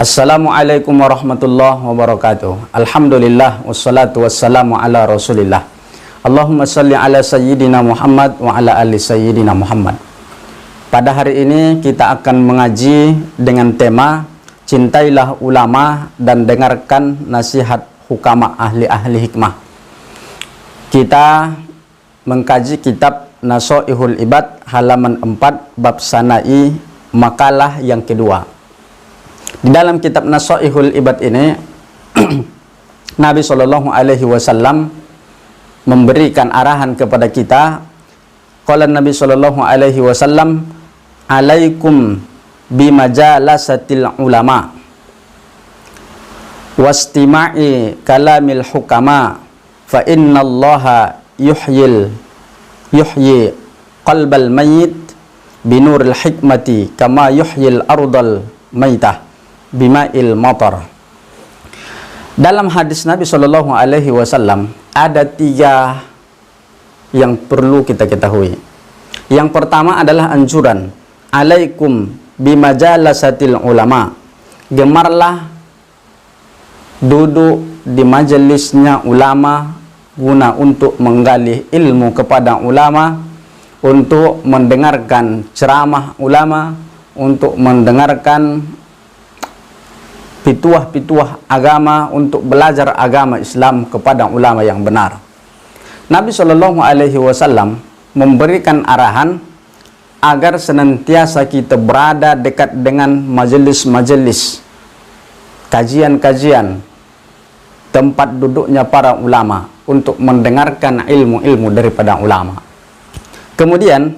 Assalamualaikum warahmatullahi wabarakatuh. Alhamdulillah wassalatu wassalamu ala Rasulillah. Allahumma salli ala sayyidina Muhammad wa ala ali sayyidina Muhammad. Pada hari ini kita akan mengaji dengan tema Cintailah ulama dan dengarkan nasihat hukama ahli-ahli hikmah. Kita mengkaji kitab Nasoihul Ibad halaman 4 bab Sanai, makalah yang kedua. Di dalam kitab Nasoihul Ibad ini Nabi SAW memberikan arahan kepada kita. Qala Nabi SAW, alaikum bimajalasatil ulama wastima'i kalamil hukama fa innallaha yuhyi qalbal mayyit binuril hikmati kama yuhyil ardal maitah bima'il matar. Dalam hadis Nabi SAW ada 3 yang perlu kita ketahui. Yang pertama adalah anjuran, alaikum bimajalasatil ulama. Gemarlah duduk di majelisnya ulama guna untuk menggali ilmu kepada ulama, untuk mendengarkan ceramah ulama, untuk mendengarkan pituah-pituah agama, untuk belajar agama Islam kepada ulama yang benar. Nabi SAW memberikan arahan agar senantiasa kita berada dekat dengan majelis-majelis, kajian-kajian, tempat duduknya para ulama, untuk mendengarkan ilmu-ilmu daripada ulama. Kemudian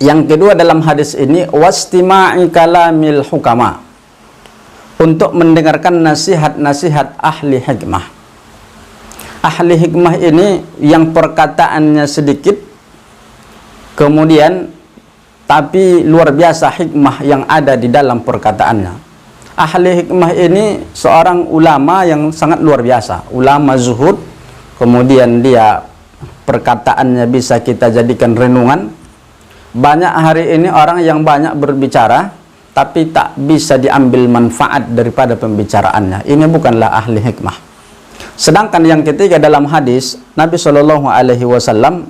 yang kedua dalam hadis ini, wastima'i kalamil hukama, untuk mendengarkan nasihat-nasihat ahli hikmah. Ahli hikmah ini yang perkataannya sedikit, kemudian tapi luar biasa hikmah yang ada di dalam perkataannya. Ahli hikmah ini seorang ulama yang sangat luar biasa, ulama zuhud, kemudian dia perkataannya bisa kita jadikan renungan. Banyak hari ini orang yang banyak berbicara tapi tak bisa diambil manfaat daripada pembicaraannya. Ini bukanlah ahli hikmah. Sedangkan yang ketiga dalam hadis, Nabi SAW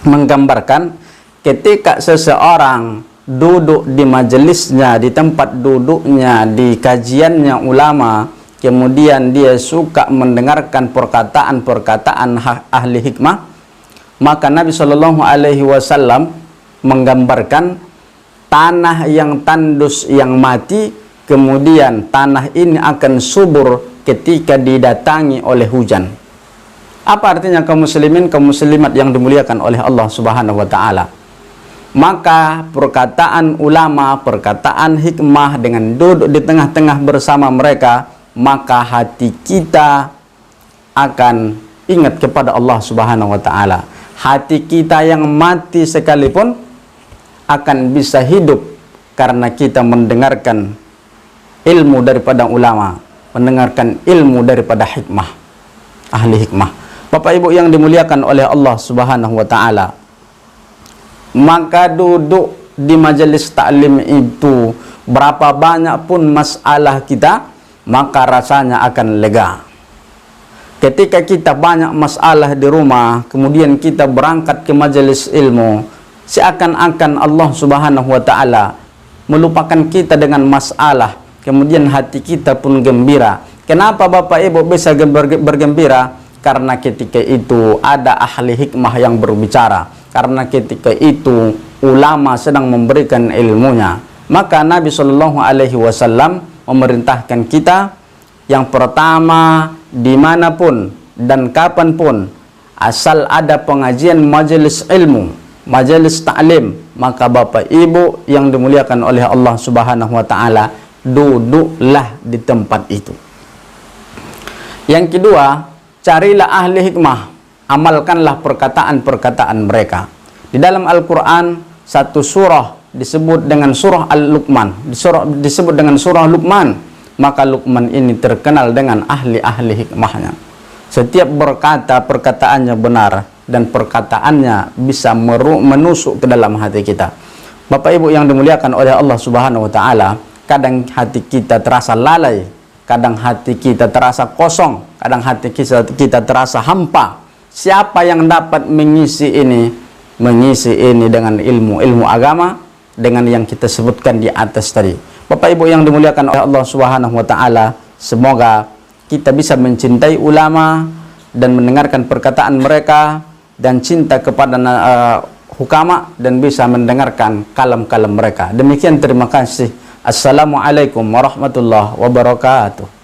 menggambarkan ketika seseorang duduk di majelisnya, di tempat duduknya, di kajiannya ulama, kemudian dia suka mendengarkan perkataan-perkataan ahli hikmah, maka Nabi SAW menggambarkan tanah yang tandus, yang mati, kemudian tanah ini akan subur ketika didatangi oleh hujan. Apa artinya kaum muslimin, kaum muslimat yang dimuliakan oleh Allah Subhanahu wa taala? Maka perkataan ulama, perkataan hikmah dengan duduk di tengah-tengah bersama mereka, maka hati kita akan ingat kepada Allah Subhanahu wa taala. Hati kita yang mati sekalipun akan bisa hidup karena kita mendengarkan ilmu daripada ulama, mendengarkan ilmu daripada hikmah, ahli hikmah. Bapak Ibu yang dimuliakan oleh Allah Subhanahu wa taala, maka duduk di majelis taklim itu, berapa banyak pun masalah kita, maka rasanya akan lega. Ketika kita banyak masalah di rumah, kemudian kita berangkat ke majelis ilmu, seakan-akan Allah Subhanahu wa taala melupakan kita dengan masalah, kemudian hati kita pun gembira. Kenapa Bapak Ibu bisa bergembira? Karena ketika itu ada ahli hikmah yang berbicara, karena ketika itu ulama sedang memberikan ilmunya. Maka Nabi SAW memerintahkan kita, yang pertama, dimanapun dan kapanpun asal ada pengajian majelis ilmu, majelis taklim, maka Bapak Ibu yang dimuliakan oleh Allah Subhanahu wa taala, duduklah di tempat itu. Yang kedua, carilah ahli hikmah, amalkanlah perkataan-perkataan mereka. Di dalam Al-Qur'an satu surah disebut dengan surah Al-Luqman, disebut dengan surah Luqman, maka Luqman ini terkenal dengan ahli-ahli hikmahnya. Setiap berkata perkataannya benar dan perkataannya bisa menusuk ke dalam hati kita. Bapak Ibu yang dimuliakan oleh Allah Subhanahu wa taala, kadang hati kita terasa lalai, kadang hati kita terasa kosong, kadang hati kita terasa hampa. Siapa yang dapat mengisi ini? Mengisi ini dengan ilmu agama, dengan yang kita sebutkan di atas tadi. Bapak Ibu yang dimuliakan oleh Allah Subhanahu wa taala, semoga kita bisa mencintai ulama dan mendengarkan perkataan mereka dan cinta kepada hukama dan bisa mendengarkan kalam-kalam mereka. Demikian, terima kasih. Assalamualaikum warahmatullahi wabarakatuh.